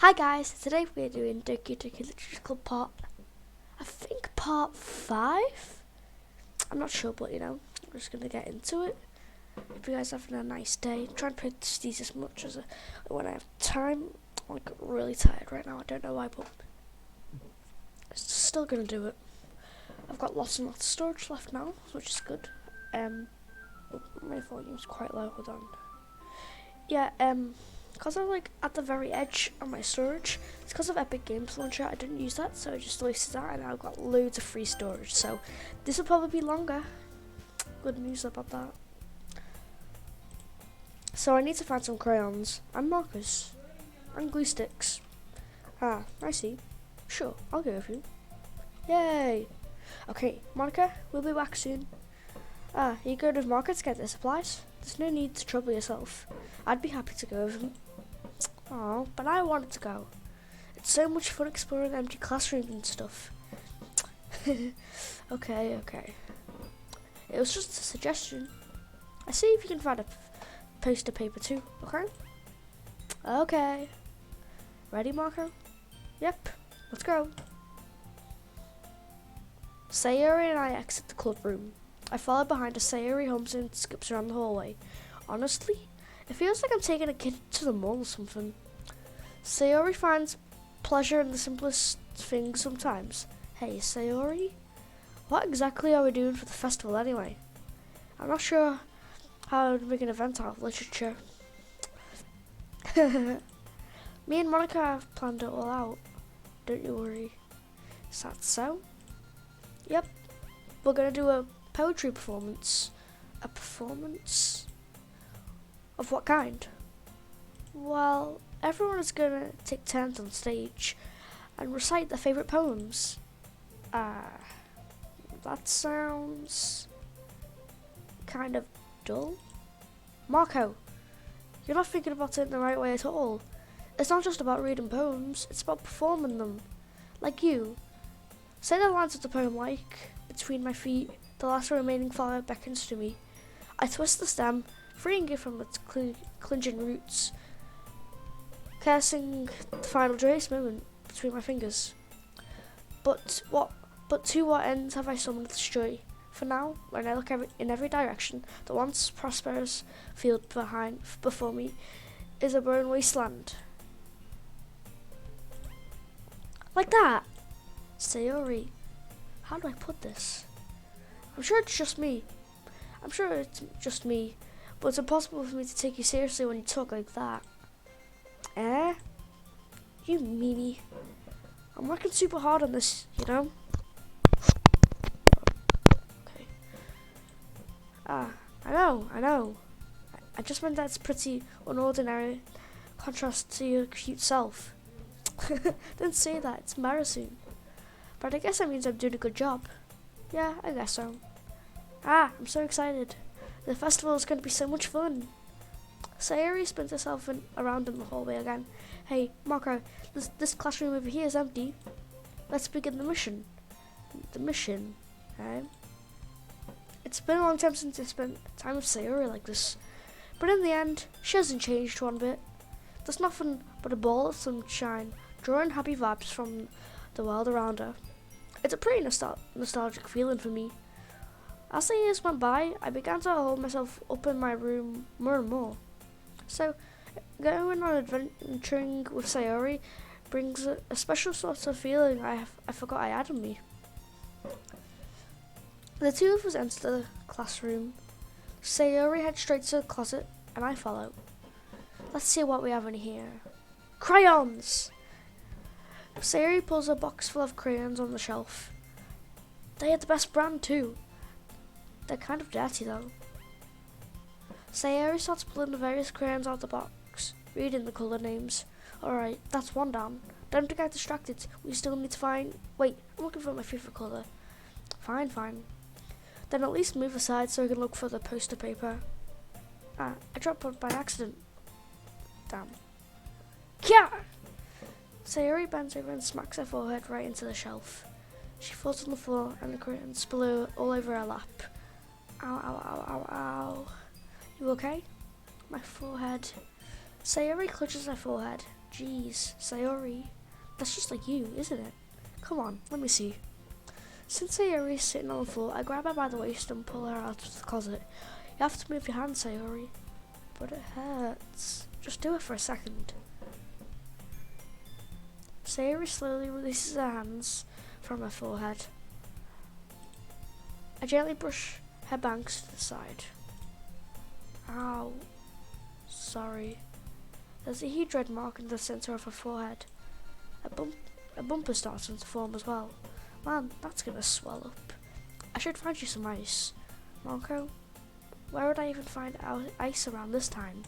Hi guys, today we're doing Doki Doki Literature part 5? I'm not sure, but I'm just going to get into it. If you guys are having a nice day, try and practice these as much as when I have time. I'm like really tired right now, I don't know why, but I'm still going to do it. I've got lots and lots of storage left now, which is good. My volume's quite low, hold on. Yeah, because I'm like at the very edge of my storage, it's because of Epic Games Launcher. I didn't use that, so I just wasted that, and I've got loads of free storage. So this will probably be longer. Good news about that. So I need to find some crayons and markers and glue sticks. Ah, I see. Sure, I'll go with you. Yay! Okay, Monica, we'll be back soon. Ah, you go to the market to get the supplies? There's no need to trouble yourself. I'd be happy to go with him. Oh, but I wanted to go. It's so much fun exploring empty classrooms and stuff. Okay. It was just a suggestion. I see if you can find a poster paper too, okay? Okay. Ready, Marco? Yep, let's go. Sayori and I exit the club room. I follow behind as Sayori hums and skips around the hallway. Honestly, it feels like I'm taking a kid to the mall or something. Sayori finds pleasure in the simplest things sometimes. Hey, Sayori? What exactly are we doing for the festival anyway? I'm not sure how to make an event out of literature. Me and Monica have planned it all out. Don't you worry. Is that so? Yep. We're going to do a poetry performance. A performance? Of what kind? Well, everyone is going to take turns on stage and recite their favourite poems. That sounds kind of dull. Marco, you're not thinking about it in the right way at all. It's not just about reading poems, it's about performing them. Like you. Say the lines of the poem like, between my feet, the last remaining flower beckons to me. I twist the stem, freeing it from its clinging roots, cursing the final joyous moment between my fingers. But to what ends have I summoned this joy? For now, when I look in every direction, the once prosperous field before me is a barren wasteland. Like that! Sayori, how do I put this? I'm sure it's just me, but it's impossible for me to take you seriously when you talk like that. Eh? You meanie. I'm working super hard on this, Okay. I know. I just meant that's pretty unordinary contrast to your cute self. Don't say that, it's embarrassing. But I guess that means I'm doing a good job. Yeah, I guess so. I'm so excited. The festival is going to be so much fun. Sayori spins herself around in the hallway again. Hey, Marco, this classroom over here is empty. Let's begin the mission. The mission, eh? It's been a long time since I spent time with Sayori like this. But in the end, she hasn't changed one bit. There's nothing but a ball of sunshine, drawing happy vibes from the world around her. It's a pretty nostalgic feeling for me. As the years went by, I began to hold myself up in my room more and more. So, going on adventuring with Sayori brings a special sort of feeling I forgot I had in me. The two of us enter the classroom. Sayori heads straight to the closet, and I follow. Let's see what we have in here. Crayons! Sayori pulls a box full of crayons on the shelf. They are the best brand too. They're kind of dirty though. Sayori starts pulling the various crayons out of the box, reading the colour names. Alright, that's one down. Don't get distracted. We still need to find... Wait, I'm looking for my favourite colour. Fine. Then at least move aside so I can look for the poster paper. I dropped one by accident. Damn. Yeah! Sayori bends over and smacks her forehead right into the shelf. She falls on the floor and the crayons spill all over her lap. Ow. You okay? My forehead. Sayori clutches her forehead. Jeez, Sayori. That's just like you, isn't it? Come on, let me see. Since Sayori is sitting on the floor, I grab her by the waist and pull her out of the closet. You have to move your hand, Sayori. But it hurts. Just do it for a second. Sayori slowly releases her hands from her forehead. I gently brush her bangs to the side. Ow. Sorry. There's a huge red mark in the center of her forehead. A bumper starts to form as well. Man, that's gonna swell up. I should find you some ice. Marco, where would I even find ice around this time?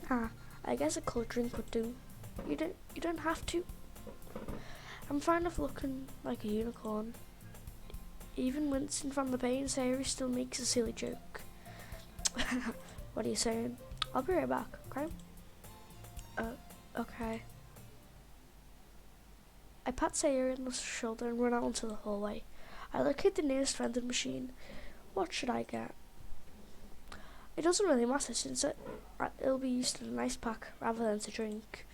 I guess a cold drink would do. You don't have to. I'm fine of looking like a unicorn. Even wincing from the pain, Sayori still makes a silly joke. What are you saying? I'll be right back, okay? Okay. I pat Sayori on the shoulder and run out into the hallway. I locate the nearest vending machine. What should I get? It doesn't really matter since it'll be used in an ice pack rather than to drink.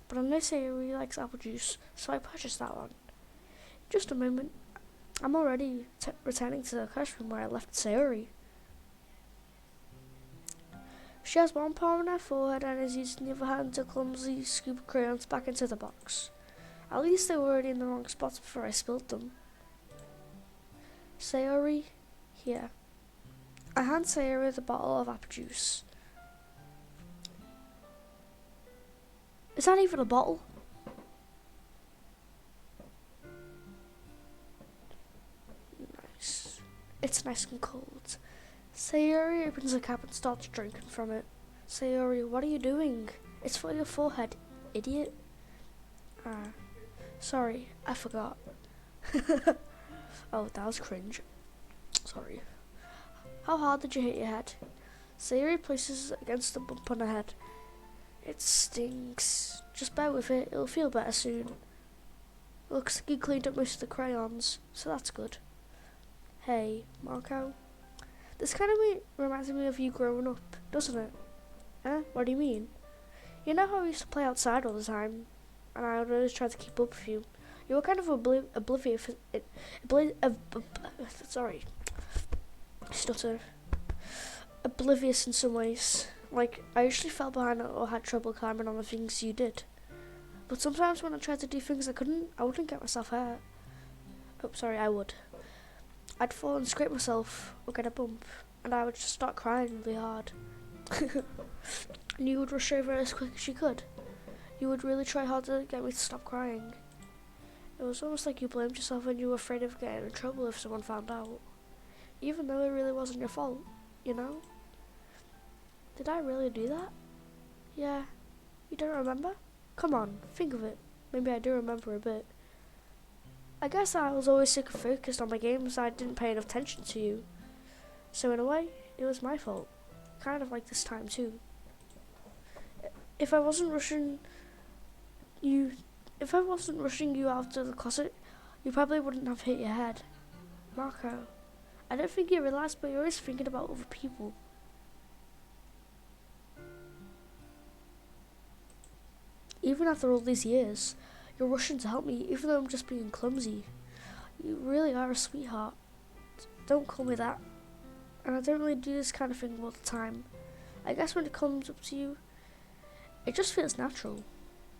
But I know Sayori likes apple juice, so I purchase that one. Just a moment. I'm already returning to the classroom where I left Sayori. She has one palm on her forehead and is using the other hand to clumsily scoop crayons back into the box. At least they were already in the wrong spots before I spilled them. Sayori, here. I hand Sayori the bottle of apple juice. Is that even a bottle? Nice. It's nice and cold. Sayori opens the cap and starts drinking from it. Sayori, what are you doing? It's for your forehead, idiot. Sorry, I forgot. Oh, that was cringe. Sorry. How hard did you hit your head? Sayori places it against the bump on her head. It stinks. Just bear with it, it'll feel better soon. Looks like you cleaned up most of the crayons, so that's good. Hey, Marco. This kind of reminds me of you growing up, doesn't it? What do you mean? You know how we used to play outside all the time, and I would always try to keep up with you. You were kind of oblivious. Sorry, stutter. Oblivious in some ways. Like, I usually fell behind or had trouble climbing on the things you did. But sometimes when I tried to do things I wouldn't get myself hurt. Oh, sorry, I would. I'd fall and scrape myself or get a bump, and I would just start crying really hard. And you would rush over as quick as you could. You would really try hard to get me to stop crying. It was almost like you blamed yourself and you were afraid of getting in trouble if someone found out. Even though it really wasn't your fault, you know? Did I really do that? Yeah. You don't remember? Come on, think of it. Maybe I do remember a bit. I guess I was always so focused on my games I didn't pay enough attention to you. So in a way, it was my fault. Kind of like this time too. If I wasn't rushing you out of the closet, you probably wouldn't have hit your head. Marco, I don't think you realize, but you're always thinking about other people. Even after all these years, you're rushing to help me, even though I'm just being clumsy. You really are a sweetheart. Don't call me that. And I don't really do this kind of thing all the time. I guess when it comes up to you, it just feels natural.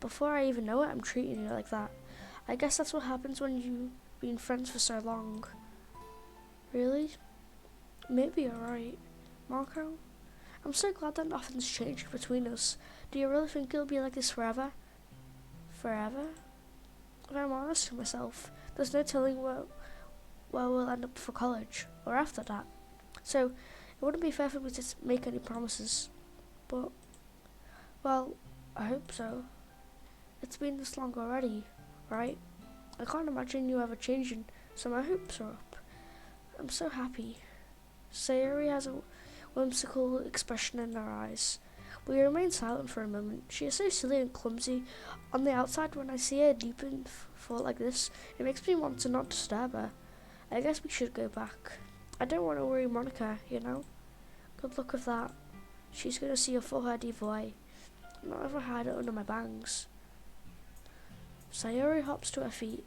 Before I even know it, I'm treating you like that. I guess that's what happens when you've been friends for so long. Really? Maybe you're right. Marco? I'm so glad that nothing's changed between us. Do you really think it'll be like this forever? Forever? If I'm honest with myself, there's no telling where we'll end up for college, or after that. So, it wouldn't be fair for me to make any promises. But, well, I hope so. It's been this long already, right? I can't imagine you ever changing, so my hopes are up. I'm so happy. Sayori has a whimsical expression in her eyes. We remain silent for a moment. She is so silly and clumsy. On the outside, when I see her deep in thought like this, it makes me want to not disturb her. I guess we should go back. I don't want to worry Monica, you know? Good luck with that. She's going to see your forehead either way. not if I hide it under my bangs. Sayori hops to her feet.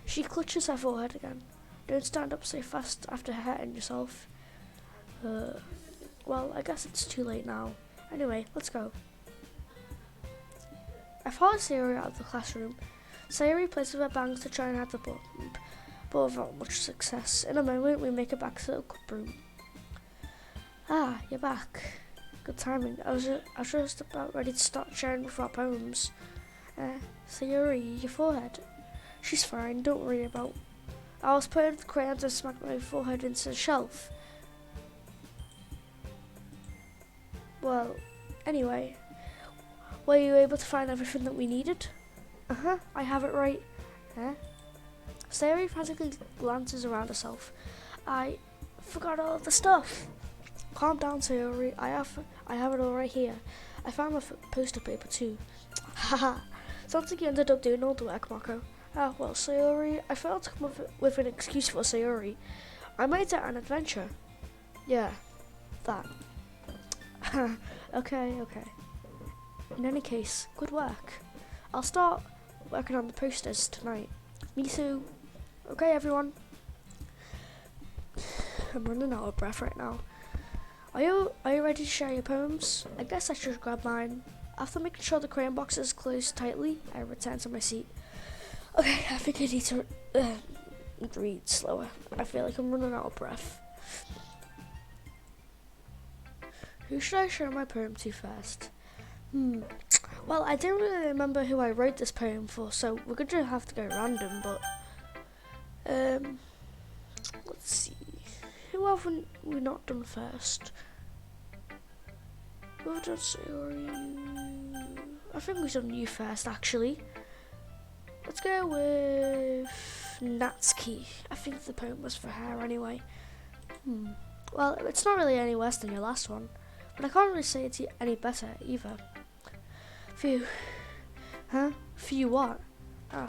She clutches her forehead again. Don't stand up so fast after hurting yourself. Well, I guess it's too late now. Anyway, let's go. I follow Sayori out of the classroom. Sayori plays with her bangs to try and hide the bump, but without much success. In a moment, we make it back to the club room. Ah, you're back. Good timing. I was just about ready to start sharing with our poems. Sayori, your forehead. She's fine, don't worry about. I was putting the crayons and smacked my forehead into the shelf. Well, anyway, were you able to find everything that we needed? I have it right. Sayori frantically glances around herself. I forgot all the stuff. Calm down, Sayori. I have it all right here. I found my poster paper too. Haha. Sounds like you ended up doing all the work, Marco. Ah, well, Sayori, I failed to come up with an excuse for Sayori. I made it an adventure. Yeah, that. Okay. In any case, good work. I'll start working on the posters tonight. Me too. Okay, everyone. I'm running out of breath right now. Are you ready to share your poems? I guess I should grab mine. After making sure the crayon box is closed tightly, I return to my seat. Okay, I think I need to read slower. I feel like I'm running out of breath. Who should I show my poem to first? Well, I don't really remember who I wrote this poem for, so we're going to have to go random, but let's see. Who haven't we not done first? We've done Sayori. I think we've done you first, actually. Let's go with Natsuki. I think the poem was for her anyway. Well, it's not really any worse than your last one, but I can't really say it's any better either. Phew. Huh? Phew what?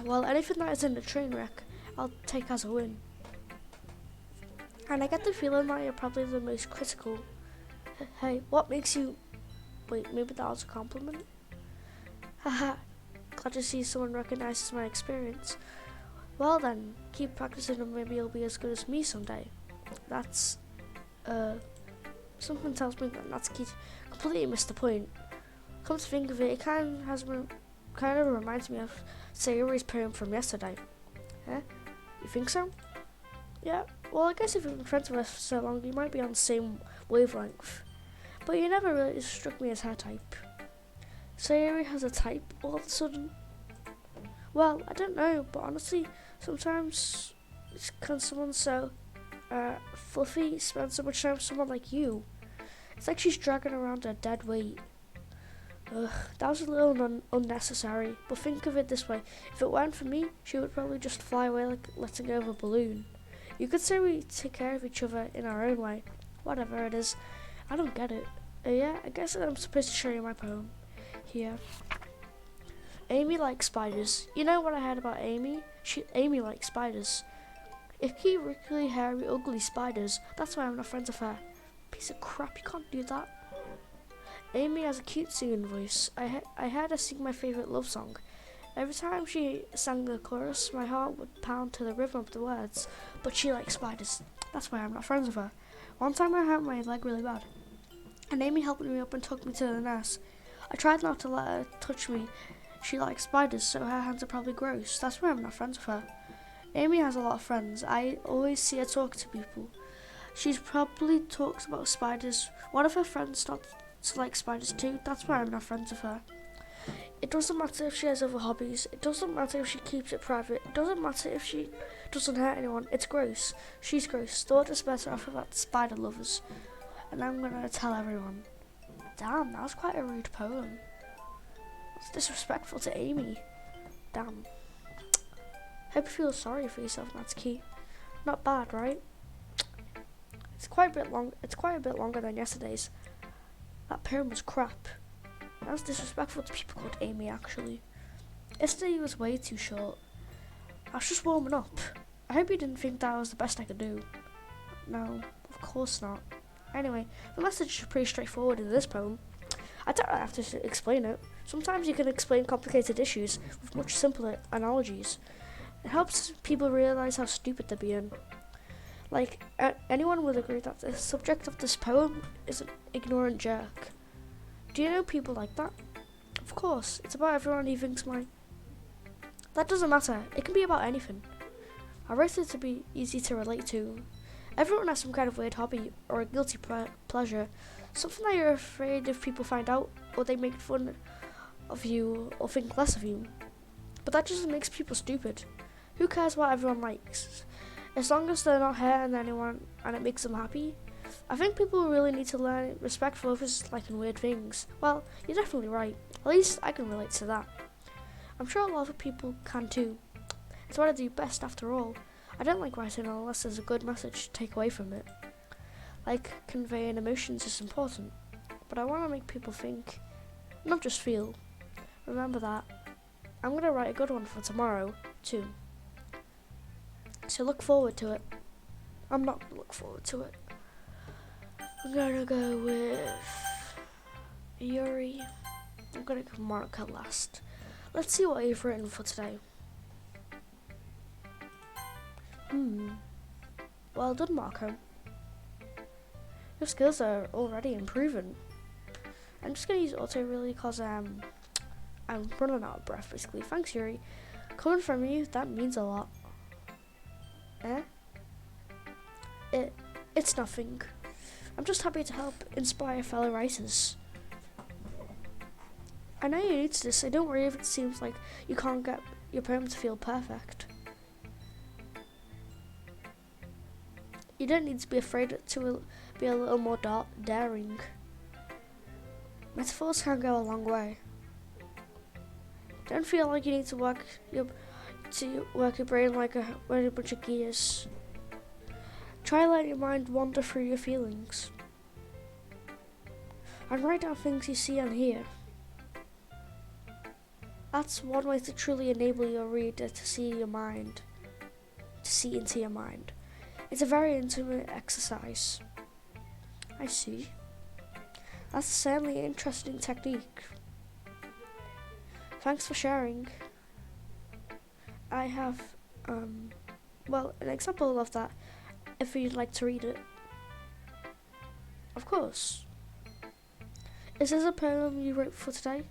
Well, anything that is in the train wreck, I'll take as a win. And I get the feeling that you're probably the most critical. Hey, what makes you... Wait, maybe that was a compliment? Haha, glad to see someone recognizes my experience. Well then, keep practicing and maybe you'll be as good as me someday. That's, something tells me that Natsuki completely missed the point. Come to think of it, it kind of reminds me of Sayori's poem from yesterday. You think so? Yeah, well I guess if you've been friends with us for so long, you might be on the same wavelength. But you never really struck me as her type. Sayori has a type all of a sudden? Well, I don't know, but honestly, sometimes can someone so fluffy spend so much time with someone like you? It's like she's dragging around a dead weight. Ugh, that was a little unnecessary, but think of it this way. If it weren't for me, she would probably just fly away like letting go of a balloon. You could say we take care of each other in our own way. Whatever it is. I don't get it. Yeah, I guess I'm supposed to show you my poem. Here. Amy likes spiders. You know what I heard about Amy? Amy likes spiders. Icky, wriggly, hairy, ugly spiders. That's why I'm not friends with her. Piece of crap, you can't do that. Amy has a cute singing voice. I heard her sing my favourite love song. Every time she sang the chorus, my heart would pound to the rhythm of the words. But she likes spiders. That's why I'm not friends with her. One time I hurt my leg really bad, and Amy helped me up and took me to the nurse. I tried not to let her touch me. She likes spiders, so her hands are probably gross. That's why I'm not friends with her. Amy has a lot of friends. I always see her talk to people. She's probably talks about spiders. One of her friends starts to like spiders too. That's why I'm not friends with her. It doesn't matter if she has other hobbies. It doesn't matter if she keeps it private. It doesn't matter if she doesn't hurt anyone. It's gross. She's gross. Thought it's better off about spider lovers. And I'm gonna tell everyone. Damn, that was quite a rude poem. It's disrespectful to Amy. Damn. Hope you feel sorry for yourself, Natsuki. Not bad, right? It's quite a bit longer than yesterday's. That poem was crap. That was disrespectful to people called Amy, actually. Yesterday was way too short. I was just warming up. I hope you didn't think that was the best I could do. No, of course not. Anyway, the message is pretty straightforward in this poem. I don't have to explain it. Sometimes you can explain complicated issues with much simpler analogies. It helps people realize how stupid they're being. Like, anyone would agree that the subject of this poem is an ignorant jerk. Do you know people like that? Of course, it's about everyone who thinks mine. That doesn't matter. It can be about anything. I wrote it to be easy to relate to. Everyone has some kind of weird hobby or a guilty pleasure, something that you're afraid if people find out or they make fun of you or think less of you. But that just makes people stupid. Who cares what everyone likes? As long as they're not hurting anyone and it makes them happy. I think people really need to learn respect for others liking weird things. Well, you're definitely right. At least I can relate to that. I'm sure a lot of people can too. It's what I do best after all. I don't like writing unless there's a good message to take away from it. Like, conveying emotions is important, but I want to make people think, not just feel. Remember that. I'm going to write a good one for tomorrow, too. So look forward to it. I'm not going to look forward to it. I'm going to go with Yuri. I'm going to go Marco last. Let's see what you've written for today. Well done, Marco. Your skills are already improving. I'm just going to use auto really because I'm running out of breath basically. Thanks, Yuri. Coming from you, that means a lot. It's nothing. I'm just happy to help inspire fellow writers. I know you're new to this, so don't worry if it seems like you can't get your poem to feel perfect. You don't need to be afraid to be a little more daring. Metaphors can go a long way. Don't feel like you need to work your brain like a bunch of gears. Try letting your mind wander through your feelings. And write down things you see and hear. That's one way to truly enable your reader to see into your mind. It's a very intimate exercise. I see. That's certainly an interesting technique. Thanks for sharing. I have, an example of that if you'd like to read it. Of course. Is this a poem you wrote for today?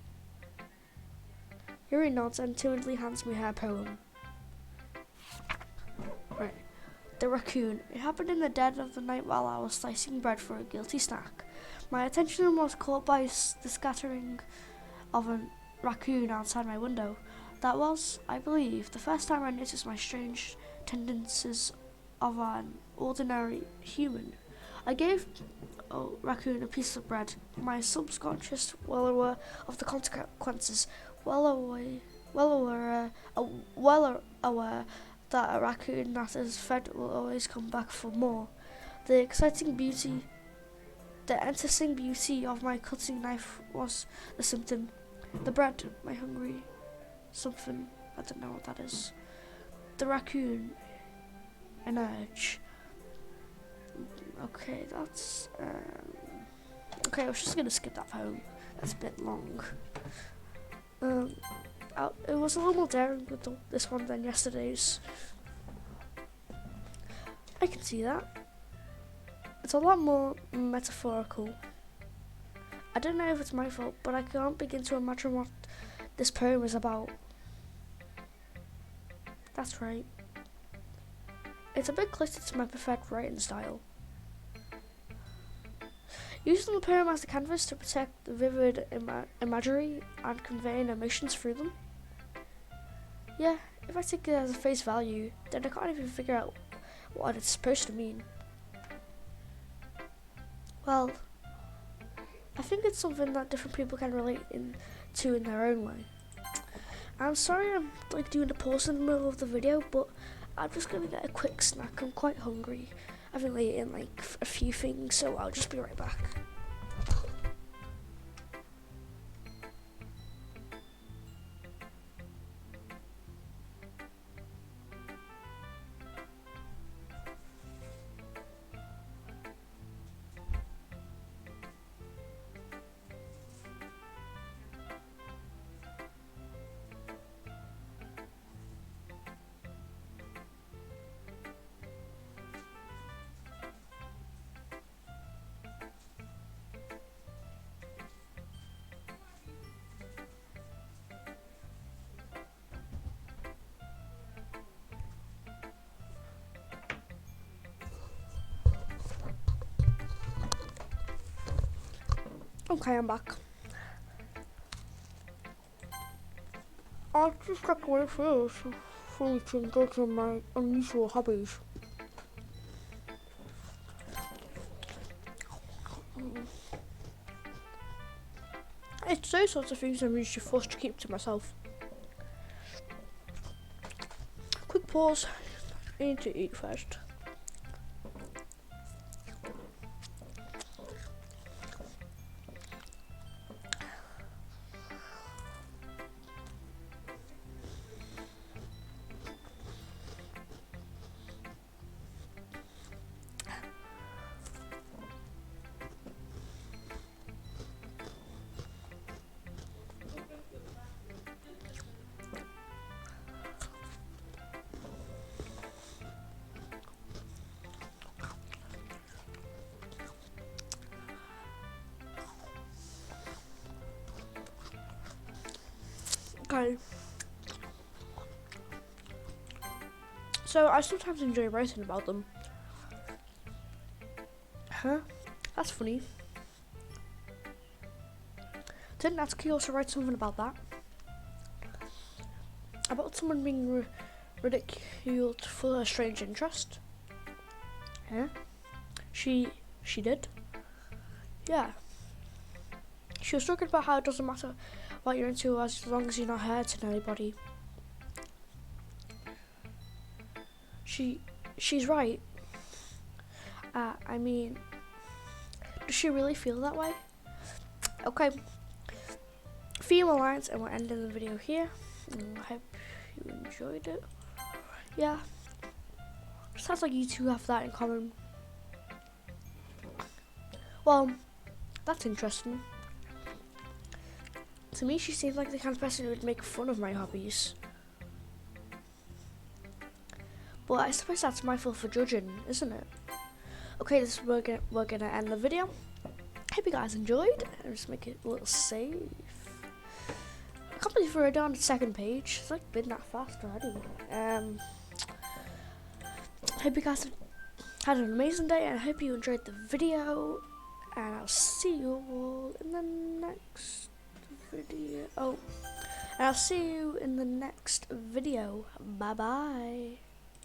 Yuri nods and timidly hands me her poem. Right. The raccoon. It happened in the dead of the night while I was slicing bread for a guilty snack. My attention was caught by the scattering of a raccoon outside my window. That was, I believe, the first time I noticed my strange tendencies of an ordinary human. I gave a raccoon a piece of bread. My subconscious, well aware of the consequences, well aware that a raccoon that is fed will always come back for more. The enticing beauty of my cutting knife was the symptom. The bread, my hungry something, I don't know what that is. The raccoon, an urge. Okay, that's okay, I was just gonna skip that poem. That's a bit long. It was a little more daring with this one than yesterday's. I can see that. It's a lot more metaphorical. I don't know if it's my fault, but I can't begin to imagine what this poem is about. That's right. It's a bit closer to my preferred writing style. Using the poem as a canvas to protect the vivid imagery and conveying emotions through them. Yeah, if I take it as a face value, then I can't even figure out what it's supposed to mean. Well, I think it's something that different people can relate to in their own way. I'm sorry I'm doing a pause in the middle of the video, but I'm just gonna get a quick snack. I'm quite hungry. I've been eating a few things, so I'll just be right back. Okay, I'm back. I just got away first so we can go to my unusual hobbies. It's those sorts of things I'm usually forced to keep to myself. Quick pause. I need to eat first. Okay. So I sometimes enjoy writing about them. Huh? That's funny. Didn't Natsuki also write something about that? About someone being ridiculed for a strange interest? Yeah. She did? Yeah. She was talking about how it doesn't matter what you're into as long as you're not hurting anybody. She's right. I mean, does she really feel that way? Okay. A few more lines and we're ending the video here. I hope you enjoyed it. Yeah. Sounds like you two have that in common. Well, that's interesting. To me, she seems like the kind of person who would make fun of my hobbies. But I suppose that's my fault for judging, isn't it? Okay, we're gonna end the video. Hope you guys enjoyed. I'll just make it a little save. I can't believe we're already on the second page. It's like been that fast already. Hope you guys had an amazing day, and I hope you enjoyed the video. And I'll see you all in the next video. Oh, and I'll see you in the next video. Bye bye.